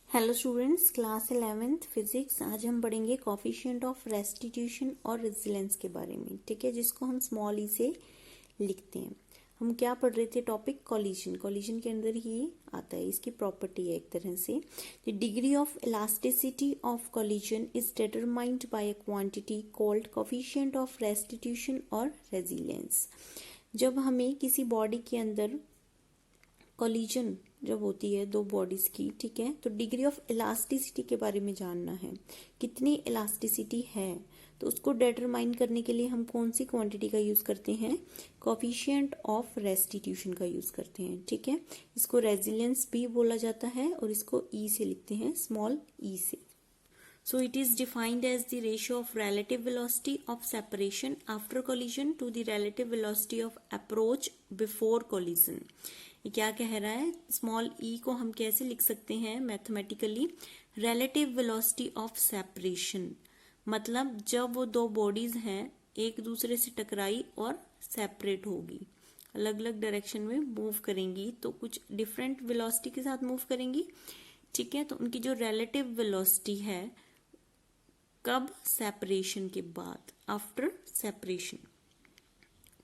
Hello students, class 11th physics. आज हम पढ़ेंगे कोफिशिएंट ऑफ रेस्टिट्यूशन और रेजिलेंस के बारे में, ठीक है, जिसको हम स्मॉल ई से लिखते हैं। हम क्या पढ़ रहे थे? Topic collision. कॉलिजन के अंदर ही आता है, इसकी प्रॉपर्टी है एक तरह से। The degree of elasticity of collision is determined by a quantity called coefficient of restitution और रेजिलेंस। जब हमें किसी बॉडी के अंदर कॉलिजन जब होती है दो बॉडीज की, ठीक है, तो डिग्री ऑफ इलास्टिसिटी के बारे में जानना है, कितनी इलास्टिसिटी है। तो उसको डिटरमाइन करने के लिए हम कौन सी क्वांटिटी का यूज करते हैं? कोफिशिएंट ऑफ रेस्टिट्यूशन का यूज करते हैं, ठीक है। इसको रेजिलियंस भी बोला जाता है और इसको ई से लिखते हैं, स्मॉल ई से। So it is defined as the ratio of relative velocity of separation after collision to the relative velocity of approach before collision. ये क्या कह रहा है? स्मॉल ई को हम कैसे लिख सकते हैं mathematically? relative velocity of separation, मतलब जब वो दो बॉडीज हैं एक दूसरे से टकराई और सेपरेट होगी, अलग अलग डायरेक्शन में मूव करेंगी, तो कुछ डिफरेंट वेलोसिटी के साथ मूव करेंगी, ठीक है। तो उनकी जो रिलेटिव वेलोसिटी है कब? सेपरेशन के बाद, आफ्टर सेपरेशन,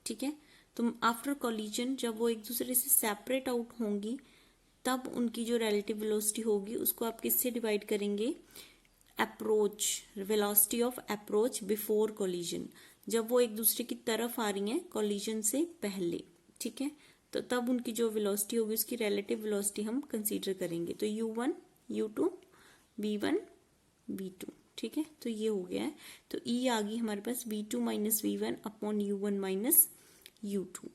ठीक है। तो आफ्टर कॉलिजन जब वो एक दूसरे से सेपरेट आउट होंगी तब उनकी जो रिलेटिव वेलोसिटी होगी उसको आप किससे डिवाइड करेंगे? Approach, velocity of approach before collision, जब वो एक दूसरे की तरफ आ रही हैं कॉलिजन से पहले, ठीक है। तो तब उनकी जो वेलोसिटी होगी उसकी रिलेटिव वेलोसिटी हम कंसीडर करेंगे। तो u1, u2, v1, v2, ठीक है। तो ये हो गया है। तो E आ गई हमारे पास v2 minus v1 upon u1 minus u2।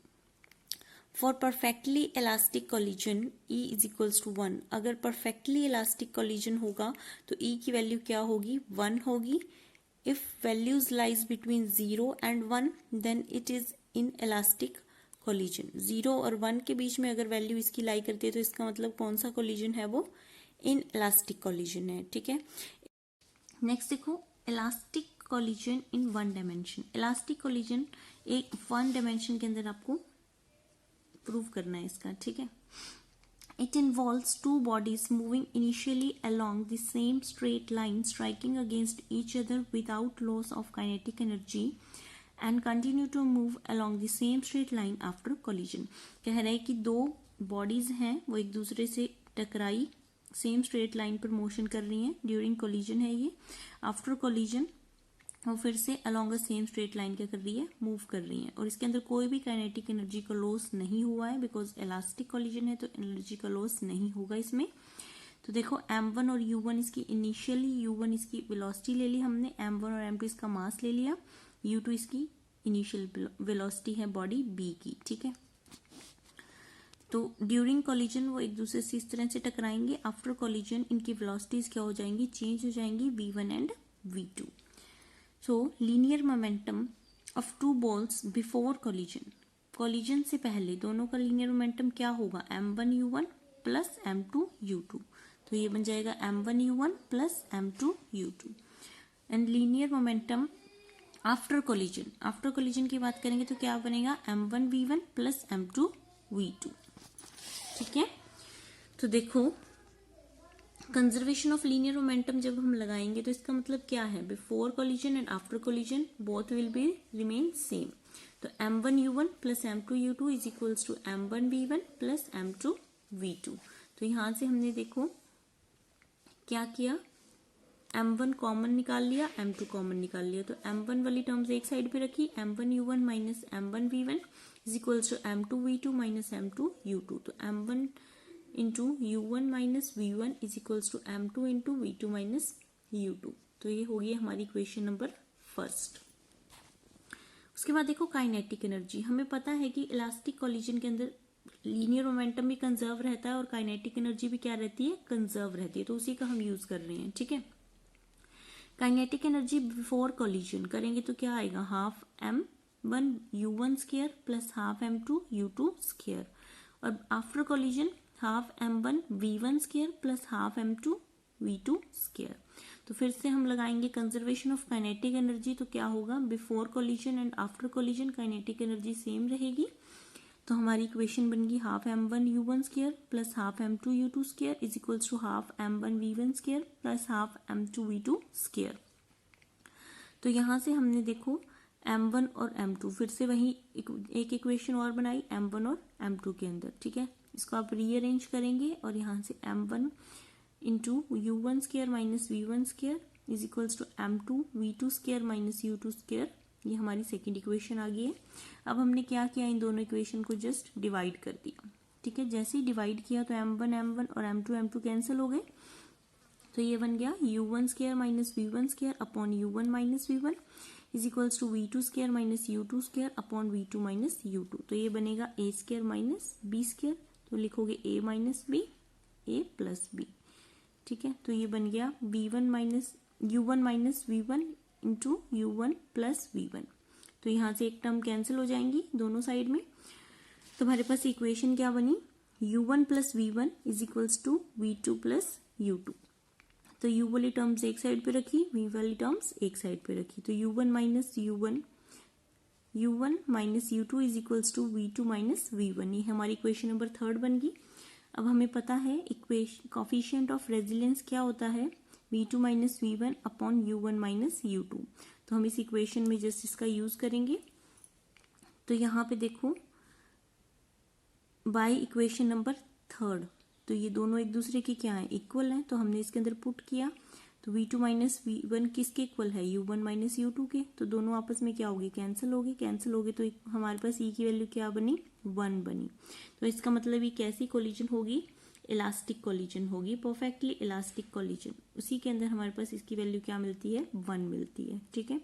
For perfectly elastic collision E is equals to 1। अगर परफेक्टली इलास्टिक कॉलिजन होगा तो E की वैल्यू क्या होगी? 1 होगी। If values lies between 0 and 1 then it is inelastic collision. 0 और 1 के बीच में अगर वैल्यू इसकी लाई करती है तो इसका मतलब कौन सा कॉलिजन है? वो इन इलास्टिक कॉलिजन है, ठीक है। नेक्स्ट देखो, elastic collision in one dimension. इलास्टिक कॉलिजन एक वन डायमेंशन के अंदर आपको प्रूव करना है इसका, ठीक है। It involves two bodies moving initially along the same straight line striking against each other without loss of kinetic energy and continue to move along the same straight line after collision. कह रहा है कि दो bodies हैं वो एक दूसरे से टकराई, सेम स्ट्रेट लाइन पर मोशन कर रही हैं, ड्यूरिंग कोलिजन है ये। आफ्टर कोलिजन वो फिर से अलोंग सेम स्ट्रेट लाइन क्या कर रही है? मूव कर रही है, और इसके अंदर कोई भी काइनेटिक एनर्जी का लॉस नहीं हुआ है, बिकॉज इलास्टिक कोलिजन है तो एनर्जी का लॉस नहीं होगा इसमें। तो देखो m1 और u1 इसकी इनिशियली, u1 इसकी वेलोसिटी ले ली हमने, m1 और m2 इसका मास ले लिया, u2 इसकी इनिशियल वेलोसिटी है बॉडी b की, ठीक है। तो ड्यूरिंग कॉलिजन वो एक दूसरे से इस तरह से टकराएंगे। आफ्टर कॉलिजन इनकी वेलोसिटीज क्या हो जाएंगी? चेंज हो जाएंगी, v1 and v2। So linear momentum of two balls before collision, collision से पहले दोनों का लीनियर मोमेंटम क्या होगा? m1 u1 plus m2 u2। तो ये बन जाएगा m1 u1 plus m2 u2। And linear momentum after collision, after collision की बात करेंगे तो क्या बनेगा? m1 v1 plus m2 v2, ठीक है। तो देखो, कंजर्वेशन ऑफ लीनियर मोमेंटम जब हम लगाएंगे तो इसका मतलब क्या है? Before collision and after collision both will be remain same. तो m1 u1 plus m2 u2 is equals to m1 v1 plus m2 v2। तो यहां से हमने देखो क्या किया, m1 कॉमन निकाल लिया, m2 कॉमन निकाल लिया। तो m1 वाली टर्म्स एक साइड पे रखी, m1 u1 minus m1 v1 is equals to m2 v2 minus m2 u2। तो m1 into u1 minus v1 is equals to m2 into v2 minus u2। तो ये हो गई हमारी इक्वेशन नंबर फर्स्ट। उसके बाद देखो काइनेटिक एनर्जी। हमें पता है कि इलास्टिक कॉलिजन के अंदर लीनियर मोमेंटम भी कंजर्व रहता है और काइनेटिक एनर्जी भी क्या रहती है? कंजर्व रहती है। तो उसी का हम यूज कर रहे हैं, ठीक है। काइनेटिक एनर्जी बिफोर कॉलिजन करेंगे तो क्या आएगा? Half m1 u1 square plus half m2 u2 square, और after collision half m1 v1 square plus half m2 v2 square. तो फिर से हम लगाएंगे कंजर्वेशन ऑफ काइनेटिक एनर्जी। तो क्या होगा? Before collision and after collision kinetic energy same रहेगी। तो हमारी इक्वेशन बन गई half m1 u1 square plus half m2 u2 square is equals to half m1 v1 square plus half m2 v2 square. तो यहाँ से हमने देखो m1 और m2 फिर से वही एक इक्वेशन और बनाई m1 और m2 के अंदर, ठीक है। इसको आप रीअरेंज करेंगे और यहाँ से m1 into u1 square minus v1 square is equals to m2 v2 square minus u2 square, ये हमारी सेकेंड इक्वेशन आ गई है। अब हमने क्या किया, इन दोनों इक्वेशन को जस्ट डिवाइड कर दिया, ठीक है। जैसे ही डिवाइड किया तो m1 और m2 कैंसिल हो गए, तो ये बन गया u1 square minus v1 square upon u1 minus v1 is equals to v2 square minus u2 square upon v2 minus u2। तो ये बनेगा a square minus b square, तो लिखोगे a minus b a plus b, ठीक है। तो ये बन गया v1 minus u1 minus v1 into u1 plus v1। तो यहाँ से एक टर्म कैंसिल हो जाएंगी दोनों साइड में, तो हमारे पास इक्वेशन क्या बनी, u1 plus v1 is equals to v2 plus u2। तो u वाली टर्म्स एक साइड पे रखी, v वाली टर्म्स एक साइड पे रखी, तो u1 minus u2 is equals to v2 minus v1। ये हमारी इक्वेशन नंबर 3 बन गई। अब हमें पता है इक्वेशन कोफिशिएंट ऑफ रेजिलियंस क्या होता है, v2 minus v1 upon u1 minus u2। तो हम इस इक्वेशन में जस्ट इसका यूज करेंगे। तो यहाँ पे देखो बाय इक्वेशन नंबर 3, तो ये दोनों एक दूसरे के क्या है, इक्वल है, तो हमने इसके अंदर पुट किया। तो v2 माइनस v1 किसके इक्वल है, u1 माइनस u2 के, तो दोनों आपस में क्या होगी, कैंसिल होगी, तो हमारे पास e की वैल्यू क्या बनी, 1 बनी। तो इसका मतलब ये कैसी कोलिजन होगी, इलास्टिक कोलिजन होगी, परफेक्टली इलास्टिक कोलिजन। उसी के अंदर हमारे पास इसकी वैल्यू क्या मिलती है, 1 मिलती है, ठीक है।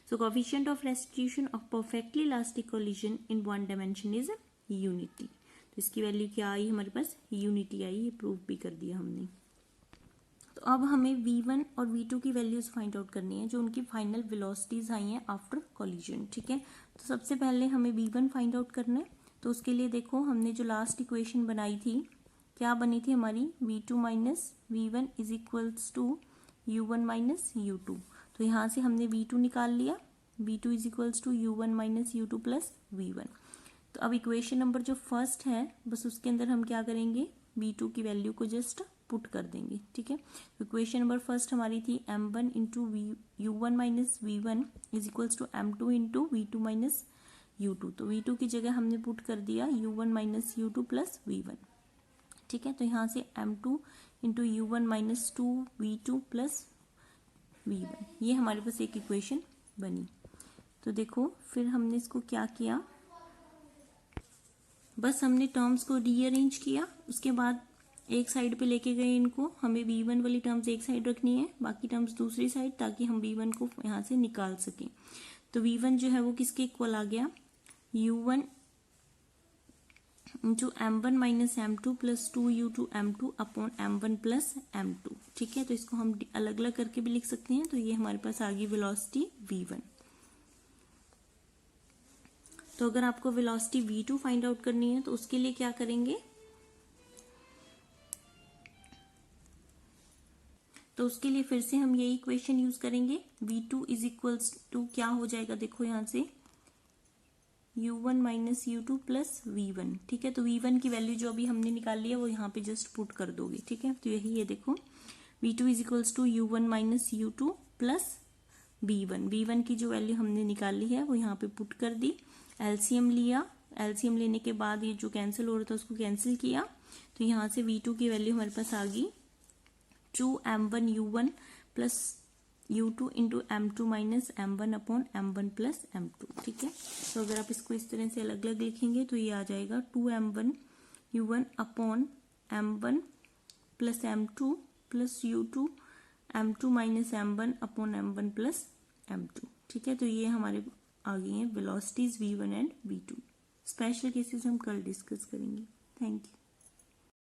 So coefficient of restitution of perfectly elastic collision in one dimension is unity. तो इसकी वैल्यू क्या आई, हमारे पास यूनिटी आई, ये प्रूव भी कर दिया हमने। तो अब हमें v1 और v2 की वैल्यूज फाइंड आउट करनी है, जो उनकी फाइनल वेलोसिटीज आई हैं आफ्टर कोलिजन, ठीक है। तो सबसे पहले हमें v1 फाइंड आउट करना है। तो उसके लिए देखो हमने जो लास्ट इक्वेशन बनाई थी, क्या बनी थी हमारी, v2 minus v1 is equals to u1 minus u2। तो यहाँ से हमने v2 निकाल लिया, v2 is equals to u1 minus u2 plus v1। तो अब इक्वेशन नंबर जो फर्स्ट है, बस उसके अंदर हम क्या करेंगे, v2 की वैल्यू को जस्ट पुट कर देंगे, ठीक है। तो इक्वेशन नंबर फर्स्ट हमारी थी m1 into u1 minus v1 is equals to m2 into v2 minus u2। तो v2 की जगह हमने पुट कर दिया u1 minus u2 plus v1, ठीक है। तो यहाँ से m2 into u1 minus 2 v2 plus v1, ये हमारे पास एक इक्वेशन बनी। तो देखो फिर हमने इसको क्या किया, बस हमने टर्म्स को रीअरेंज किया, उसके बाद एक साइड पे लेके गए इनको, हमें v1 वाली टर्म्स एक साइड रखनी है, बाकी टर्म्स दूसरी साइड, ताकि हम v1 को यहाँ से निकाल सकें। तो v1 जो है वो किसके इक्वल आ गया, u1 into m1 minus m2 plus 2u2 m2 upon m1 plus m2, ठीक है। तो इसको हम अलग अलग करके भी लिख सकते हैं। तो ये हमारे पास आ गई वेलोसिटी v1। तो अगर आपको वेलोसिटी v2 फाइंड आउट करनी है तो उसके लिए क्या करेंगे, तो उसके लिए फिर से हम यही इक्वेशन यूज करेंगे, v2 इज इक्वल्स टू क्या हो जाएगा, देखो यहाँ से u1 minus u2 plus v1, ठीक है। तो v1 की वैल्यू जो अभी हमने निकाल लिया वो यहाँ पे जस्ट पुट कर दोगे, ठीक है। तो यही है, देखो v2 is equals to u1 minus u2 plus v1 की जो वैल्यू हमने निकाली है वो यहाँ पे पुट कर दी, एलसीएम लिया, एलसीएम लेने के बाद ये जो कैंसिल हो रहा था उसको कैंसिल किया। तो यहाँ से v2 की वैल्यू हमारे पास आ गई 2m1 u1 plus u2 into m2 minus m1 upon m1 plus m2, ठीक है। तो अगर आप इसको इस तरह से अलग अलग लिखेंगे तो ये आ जाएगा 2m1 u1 upon m1 plus m2 plus u2 m2 minus m1 upon m1 plus m2, ठीक है। तो ये हमारे आ गई हैं velocities v1 and v2। Special cases हम कल डिस्कस करेंगे। Thank you.